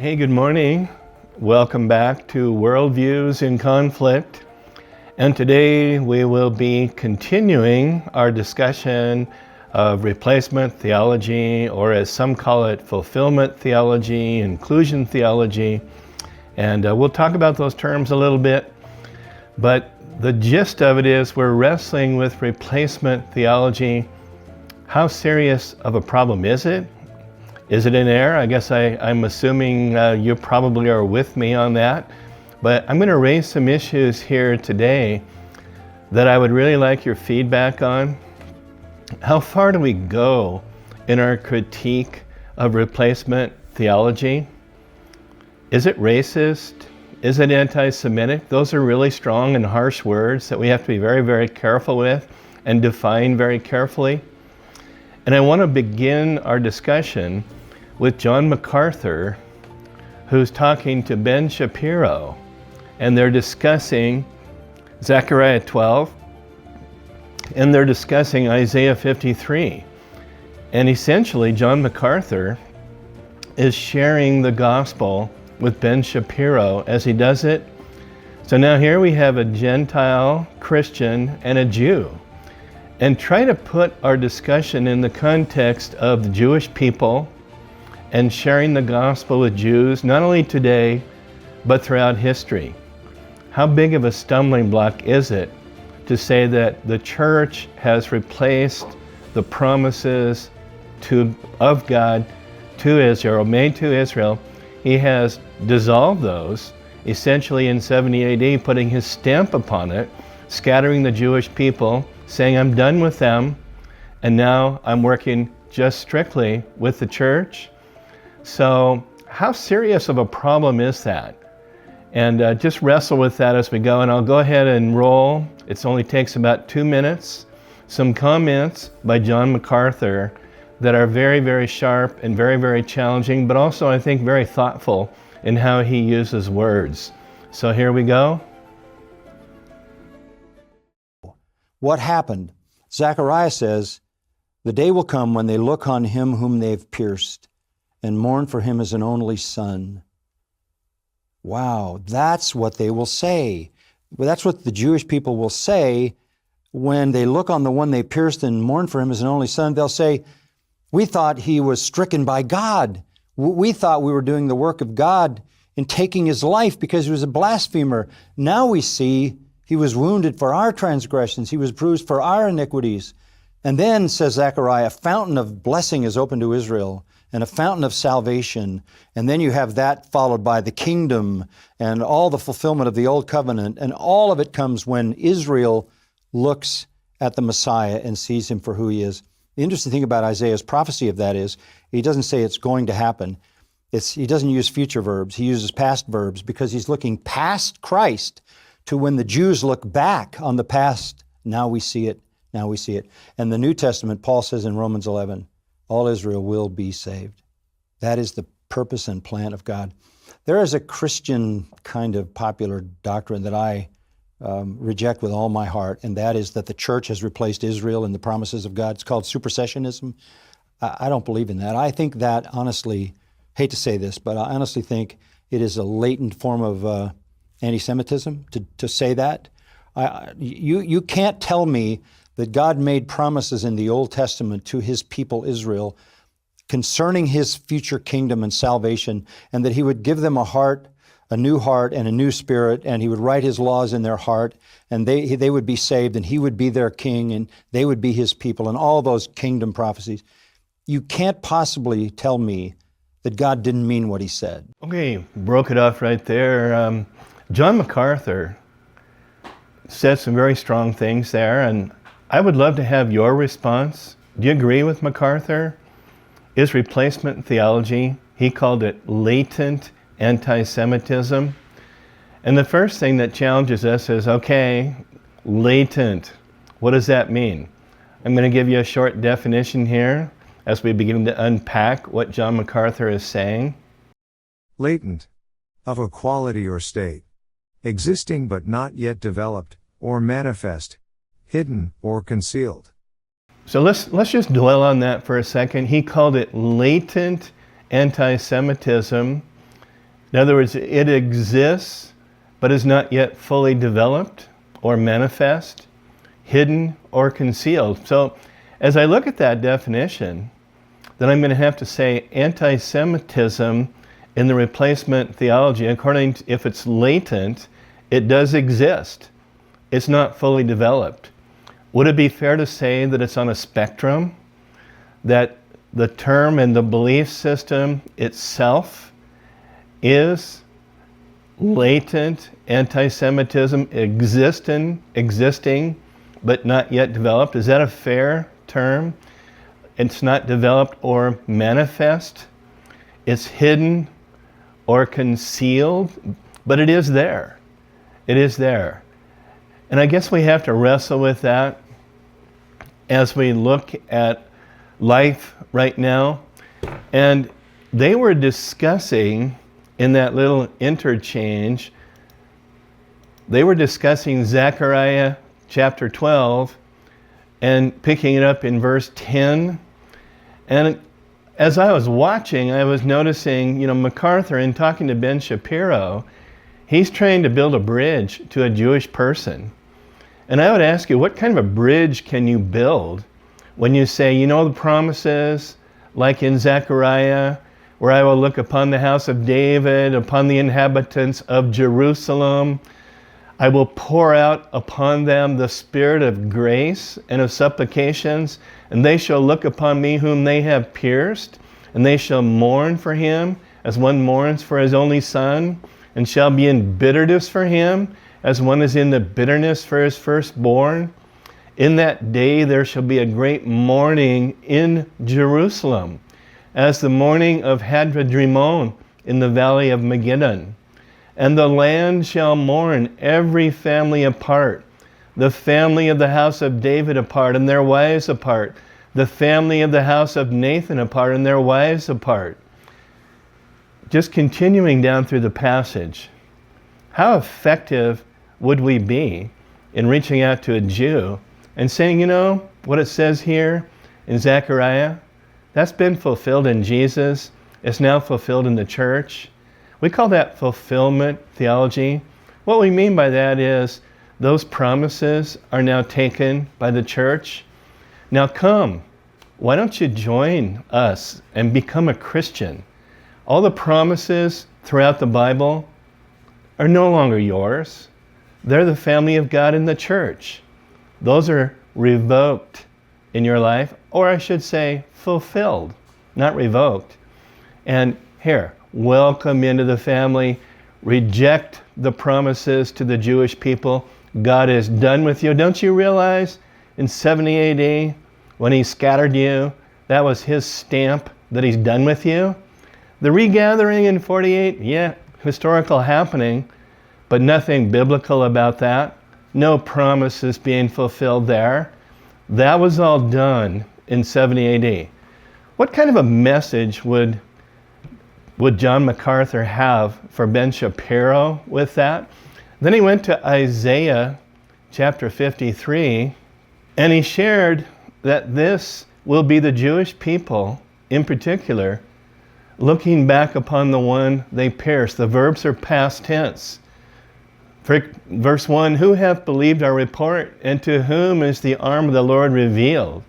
Hey, good morning. Welcome back to Worldviews in Conflict. And today we will be continuing our discussion of replacement theology, or as some call it, fulfillment theology, inclusion theology. And we'll talk about those terms a little bit. But the gist of it is we're wrestling with replacement theology. How serious of a problem is it? Is it in error? I guess I'm assuming you probably are with me on that. But I'm going to raise some issues here today that I would really like your feedback on. How far do we go in our critique of replacement theology? Is it racist? Is it anti-Semitic? Those are really strong and harsh words that we have to be very, very careful with and define very carefully. And I want to begin our discussion with John MacArthur, who's talking to Ben Shapiro, and they're discussing Zechariah 12, and they're discussing Isaiah 53. And essentially, John MacArthur is sharing the gospel with Ben Shapiro as he does it. So now here we have a Gentile Christian and a Jew. And try to put our discussion in the context of the Jewish people and sharing the gospel with Jews, not only today, but throughout history. How big of a stumbling block is it to say that the church has replaced the promises of God to Israel, made to Israel? He has dissolved those, essentially in 70 AD, putting his stamp upon it, scattering the Jewish people, saying, I'm done with them, and now I'm working just strictly with the church. So how serious of a problem is that? And just wrestle with that as we go, and I'll go ahead and roll. It only takes about 2 minutes. Some comments by John MacArthur that are very, very sharp and very, very challenging, but also I think very thoughtful in how he uses words. So here we go. What happened? Zechariah says, the day will come when they look on him whom they've pierced and mourn for him as an only son. Wow, that's what they will say. Well, that's what the Jewish people will say when they look on the one they pierced and mourn for him as an only son. They'll say, we thought he was stricken by God. We thought we were doing the work of God in taking his life because he was a blasphemer. Now we see he was wounded for our transgressions. He was bruised for our iniquities. And then, says Zechariah, a fountain of blessing is open to Israel and a fountain of salvation. And then you have that followed by the kingdom and all the fulfillment of the old covenant. And all of it comes when Israel looks at the Messiah and sees him for who he is. The interesting thing about Isaiah's prophecy of that is he doesn't say it's going to happen. He doesn't use future verbs. He uses past verbs because he's looking past Christ to when the Jews look back on the past. Now we see it. Now we see it. And the New Testament, Paul says in Romans 11, all Israel will be saved. That is the purpose and plan of God. There is a Christian kind of popular doctrine that I reject with all my heart, and that is that the church has replaced Israel in the promises of God. It's called supersessionism. I don't believe in that. I think that, honestly, hate to say this, but I honestly think it is a latent form of anti-Semitism to say that. You can't tell me that God made promises in the Old Testament to his people Israel concerning his future kingdom and salvation, and that he would give them a new heart and a new spirit, and he would write his laws in their heart, and they would be saved, and he would be their king, and they would be his people, and all those kingdom prophecies. You can't possibly tell me that God didn't mean what he said. Okay, broke it off right there. John MacArthur said some very strong things there, and I would love to have your response. Do you agree with MacArthur? Is replacement theology, he called it latent anti-Semitism. And the first thing that challenges us is, okay, latent, what does that mean? I'm going to give you a short definition here as we begin to unpack what John MacArthur is saying. Latent, of a quality or state, existing but not yet developed, or manifest, hidden or concealed. So let's just dwell on that for a second. He called it latent anti-Semitism. In other words, it exists, but is not yet fully developed or manifest, hidden or concealed. So as I look at that definition, then I'm going to have to say anti-Semitism in the replacement theology, according to, if it's latent, it does exist. It's not fully developed. Would it be fair to say that it's on a spectrum? That the term and the belief system itself is latent anti-Semitism existing, but not yet developed? Is that a fair term? It's not developed or manifest. It's hidden or concealed, but it is there. It is there. And I guess we have to wrestle with that as we look at life right now. And they were discussing in that little interchange, they were discussing Zechariah chapter 12 and picking it up in verse 10. And as I was watching, I was noticing, MacArthur, in talking to Ben Shapiro, he's trying to build a bridge to a Jewish person. And I would ask you, what kind of a bridge can you build when you say, the promises, like in Zechariah, where I will look upon the house of David, upon the inhabitants of Jerusalem, I will pour out upon them the spirit of grace and of supplications, and they shall look upon me whom they have pierced, and they shall mourn for him as one mourns for his only son, and shall be in bitterness for him as one is in the bitterness for his firstborn. In that day there shall be a great mourning in Jerusalem, as the mourning of Hadradrimon in the valley of Megiddon. And the land shall mourn, every family apart, the family of the house of David apart, and their wives apart, the family of the house of Nathan apart, and their wives apart. Just continuing down through the passage, how effective would we be in reaching out to a Jew and saying, what it says here in Zechariah, that's been fulfilled in Jesus, it's now fulfilled in the church. We call that fulfillment theology. What we mean by that is those promises are now taken by the church. Now come, why don't you join us and become a Christian? All the promises throughout the Bible are no longer yours. They're the family of God in the church. Those are revoked in your life, or I should say fulfilled, not revoked. And here, welcome into the family. Reject the promises to the Jewish people. God is done with you. Don't you realize in 70 AD, when he scattered you, that was his stamp that he's done with you? The regathering in 48, historical happening, but nothing biblical about that. No promises being fulfilled there. That was all done in 70 AD. What kind of a message would John MacArthur have for Ben Shapiro with that? Then he went to Isaiah chapter 53, and he shared that this will be the Jewish people, in particular, looking back upon the one they pierced. The verbs are past tense. Verse 1, who hath believed our report, and to whom is the arm of the Lord revealed?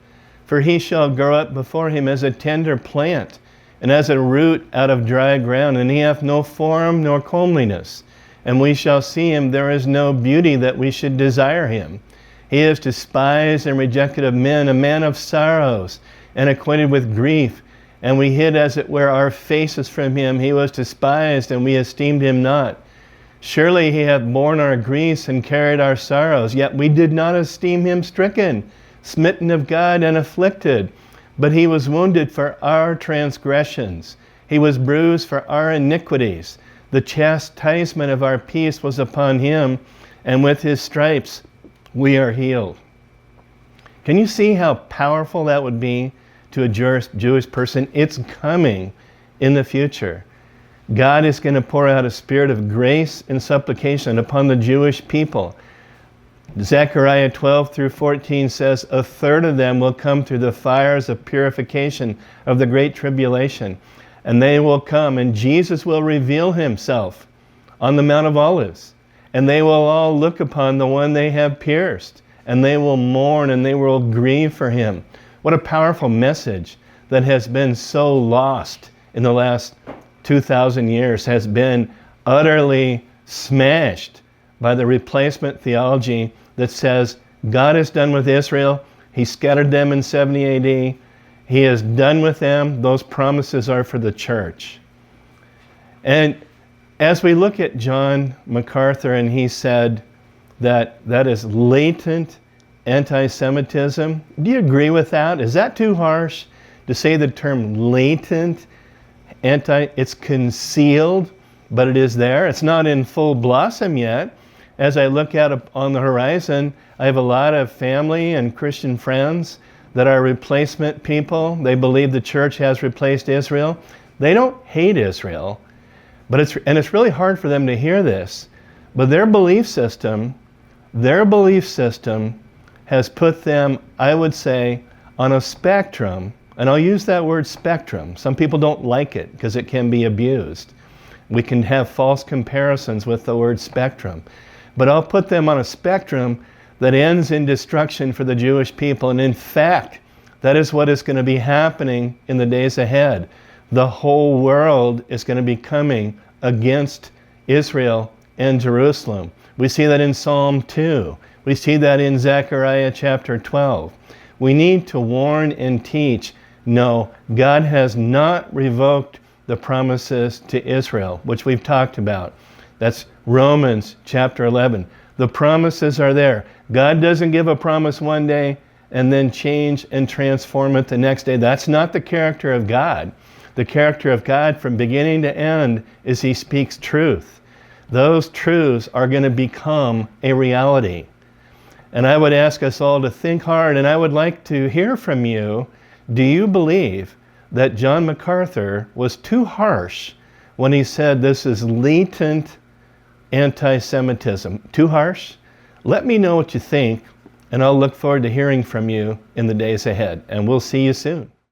For he shall grow up before him as a tender plant, and as a root out of dry ground, and he hath no form nor comeliness. And we shall see him, there is no beauty that we should desire him. He is despised and rejected of men, a man of sorrows, and acquainted with grief. And we hid, as it were, our faces from him. He was despised, and we esteemed him not. Surely he hath borne our griefs and carried our sorrows, yet we did not esteem him stricken, smitten of God, and afflicted. But he was wounded for our transgressions. He was bruised for our iniquities. The chastisement of our peace was upon him, and with his stripes we are healed. Can you see how powerful that would be to a Jewish person? It's coming in the future. God is going to pour out a spirit of grace and supplication upon the Jewish people. Zechariah 12 through 14 says, a third of them will come through the fires of purification of the great tribulation. and they will come, and Jesus will reveal himself on the Mount of Olives, and they will all look upon the one they have pierced, and they will mourn and they will grieve for him. What a powerful message that has been so lost in the last 2,000 years, has been utterly smashed by the replacement theology that says God is done with Israel. He scattered them in 70 AD. He is done with them. Those promises are for the church. And as we look at John MacArthur, and he said that that is latent anti-Semitism, do you agree with that? Is that too harsh to say the term latent it's concealed, but it is there? It's not in full blossom yet. As I look out on the horizon, I have a lot of family and Christian friends that are replacement people. They believe the church has replaced Israel. They don't hate Israel, but it's really hard for them to hear this. But their belief system has put them, I would say, on a spectrum. And I'll use that word spectrum. Some people don't like it because it can be abused. We can have false comparisons with the word spectrum. But I'll put them on a spectrum that ends in destruction for the Jewish people. And in fact, that is what is going to be happening in the days ahead. The whole world is going to be coming against Israel and Jerusalem. We see that in Psalm 2. We see that in Zechariah chapter 12. We need to warn and teach. No, God has not revoked the promises to Israel, which we've talked about. That's Romans chapter 11. The promises are there. God doesn't give a promise one day and then change and transform it the next day. That's not the character of God. The character of God from beginning to end is He speaks truth. Those truths are going to become a reality. And I would ask us all to think hard, and I would like to hear from you. Do you believe that John MacArthur was too harsh when he said this is latent anti-Semitism? Too harsh? Let me know what you think, and I'll look forward to hearing from you in the days ahead. And we'll see you soon.